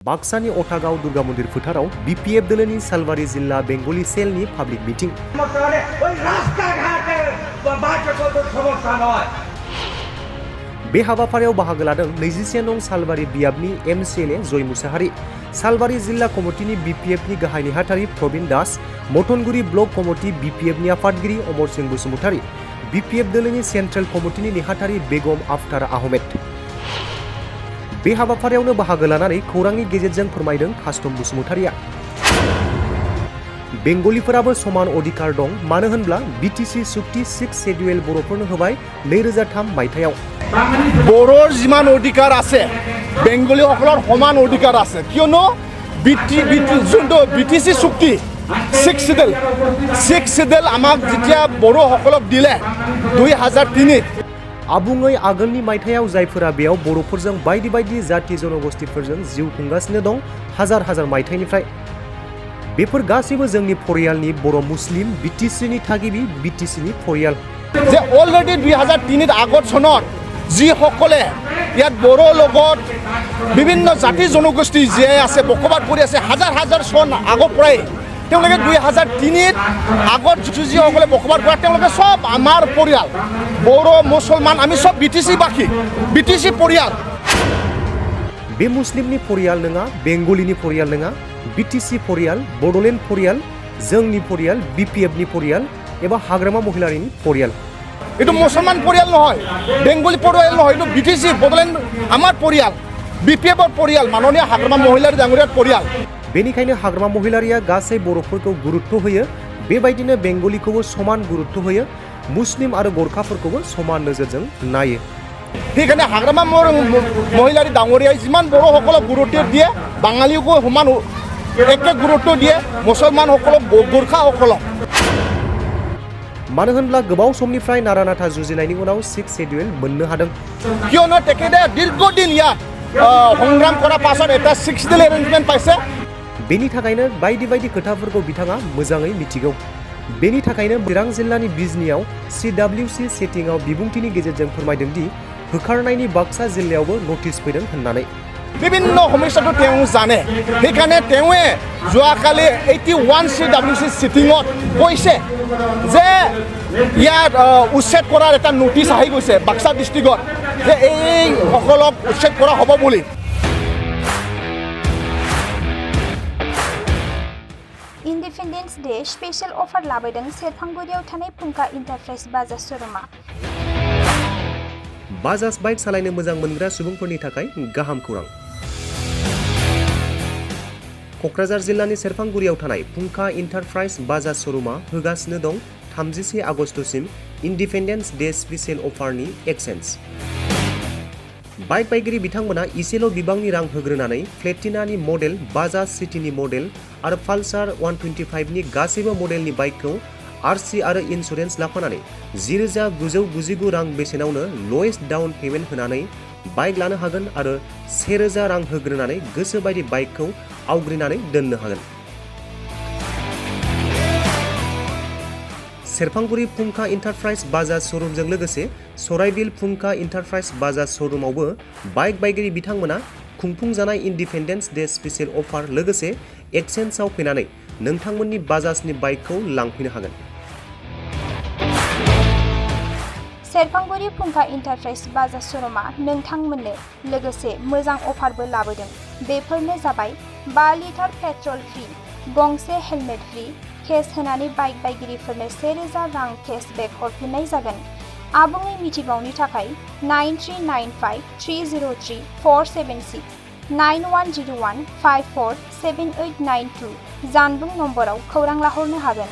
बाक्सानि अटागाव दुर्गा मन्दिर फोथाराव बीपीएफ दोलोनि सालबारि जिल्ला बेंगली सेलनि पाब्लिक मिटिं। बे हाबाफारियाव बाहागो लादों 24 नं सालबारि बियाबनि एमसीएलए जय मुसाहारि, सालबारि जिल्ला कमिटिनि बीपीएफनि गाहाय नेहाथारि प्रवीण दास, मटनगुरि ब्लक कमिटि बीपीएफनि आफादगिरि अमर सिंह बसुमतारी, बीपीएफ दोलोनि सेन्ट्रेल कमिटिनि नेहाथारि बेगम आफ्तार आहमेद। बे हाबाफारियावनो बाहागो लानानै खौरांनि गेजेरजों फोरमायदों कास्टम बसुमतारीया। बेंगलिफोराबो समान अधिकार दं, मानो होनब्ला बीटीसी चुक्ति 6 शेड्यूल बर'फोरनो होबाय 2003 मायथाइयाव। बर'र जिमान अधिकार আছে बेंगलीসকলৰ সমান অধিকাৰ আছে, কিয়নো बीटीसी চুক্তি 6 शेड्यूल আমাক যেতিয়া বড়োসকলক দিলে 2003 आबुङै आगोलनि मायथाइयाव जायफोरा बेयाव बर'फोरजों बायदि बायदि जाति जनगोष्ठीफोरजों जिउ खुंगासिनो दं हाजार मायथाइनिफ्राय। बेफोर गासैबो जोंनि फरियालनि बर' मुस्लिम बीटीसीनि थागिबि बीटीसीनि फरियाल। जे अलरेडी 2003 আগত চনত যিসকলে ইয়াত বড়ো লগত বিভিন্ন জাতি জনগোষ্ঠী জীয়াই আছে, বসবাস কৰি আছে হাজাৰ চন আগৰ পৰাই, তেওঁলোকে 2003 আগত যিসকলে বসবাস কৰে তেওঁলোকে সব আমাৰ পৰিয়াল, বড়ো মুছলমান আমি সব बीटीसी-बाखी बीटीसी परियाल। बे मुस्लिमनि परियाल नङा, बेंगलिनि परियाल नङा, बीटीसी परियाल, बड'लेण्ड परियाल, जोंनि परियाल, बीपीएफनि परियाल एबा हाग्रामा महिलारिनि परियाल। एटु मुसलमान परियाल নহয়, बेंगली परियाल নহয়, एटु बीटीसी बड'लेण्ड आमार परियाल, बीपीएफर परियाल, माननीय हाग्रामा महिलारि डांगरियार परियाल। बेनिखायनो हाग्रामा महिलारिया गासै बर'फोरखौ गुरुत्व होयो, बेबायदिनो बेंगलिखौबो समान गुरुत्व होयो, मुस्लिम आरो गोरखाफोरखौबो समान नोजोरजों नायो। সেইকাৰণে हाग्रामा महिलारि डांगरियाय जिमान बर'সকলক गुरुत्व দিয়ে, बाङालिखौ समान एके गुरुत्व দিয়ে, मुसलमानসকলক गोरखाসকलक। मानो होनब्ला गोबाव समनिफ्राय नारा नाथा जुजिनायनि उनाव 6 शेड्यूल मोननो हादों। कियनो तेखेते दीर्घदिन यात संग्राम करा पाছত এটা 6 शेड्यूल एरेन्जमेन्ट पाइছে। बेनि थाखायनो बायदि बायदि खोथाफोरखौ बिथाङा मोजाङै मिथिगौ। बेनि थाखायनो चिरां जिल्लानि बिजनियाव CWC सेटिंआव बिबुंथिनि गेजेरजों फोरमायदों दि होखारनायनि बाक्सा जिल्लायावबो नटिस फैदों होननानै। বিভিন্ন সমস্যাটো তেওঁ জানে, সেইকাৰণে তেওঁৱে যোৱাকালি 81 CWC সিটিঙত কৈছে যে ইয়াত উচ্ছেদ কৰাৰ এটা নটিছ আহি গৈছে বাক্সা ডিষ্ট্ৰিক্টত, যে এই সকলক উচ্ছেদ কৰা হ'ব বুলি। इन्डिपेन्डेन्स डे स्पेशल अफार लाबोदों सेरफांगुरियाव थानाय फुंखा इन्टारप्राइज बाजाज शोरूमा। बाजाज बाइक सालायनो मोजां मोनग्रा सुबुंफोरनि थाखाय गाहाम खौरां। क'क्राझार जिल्लानि सेरफांगुरियाव थानाय फुंखा इन्टारप्राइज बाजाज शोरूमा होगासिनो दं 31 आगस्तसिम इन्डिपेन्डेन्स डे स्पेशल अफारनि एक्सेन्ज। बाइक बायगिरि बिथांमोना इसेल' बिबांनि रां होग्रोनानै प्लेटिनानि मडेल, बाजाज सिटीनि मडेल आरो पालसार 125नि गासैबो मडेलनि बाइकखौ आरसि आरो इन्सुरेन्स लाफानानै 10,999 रां बेसेनावनो लवेस्ट डाउन पेमेन्ट होनानै बाइक लानो हागोन आरो 1,000 रां होग्रोनानै गोसो बायदि बाइकखौ आवग्रिनानै दोननो हागोन। सेरफांगुरि फुंखा इन्टारप्राइज बाजाज शोरूमजों लोगोसे सराइबिल फुंखा इन्टारप्राइज बाजाज शोरूमावबो बाइक बायगिरि बिथांमोना खुंफुंजानाय इन्डिपेन्डेन्स डे स्पेशल अफार लोगोसे एक्सेन्जआव फैनानै नोंथांमोननि बाजाजनि बाइकखौ लांफैनो हागोन। सेरफांगुरि फुंखा इन्टारप्राइज बाजाज शोरूमा नोंथांमोननो लोगोसे मोजां अफारबो लाबोदों। बेफोरनो जाबाय 5 लिटार पेट्रल फ्रि, गंसे हेलमेट फ्रि, केस होनानै बाइक बायगिरिफोरनो 1,000 रां केशबेक हरफिननाय जागोन। आबुङै मिथिबावनो थाखाय 9395303476 9101547892 जानबुं नम्बराव खौरां लाहरनो हागोन।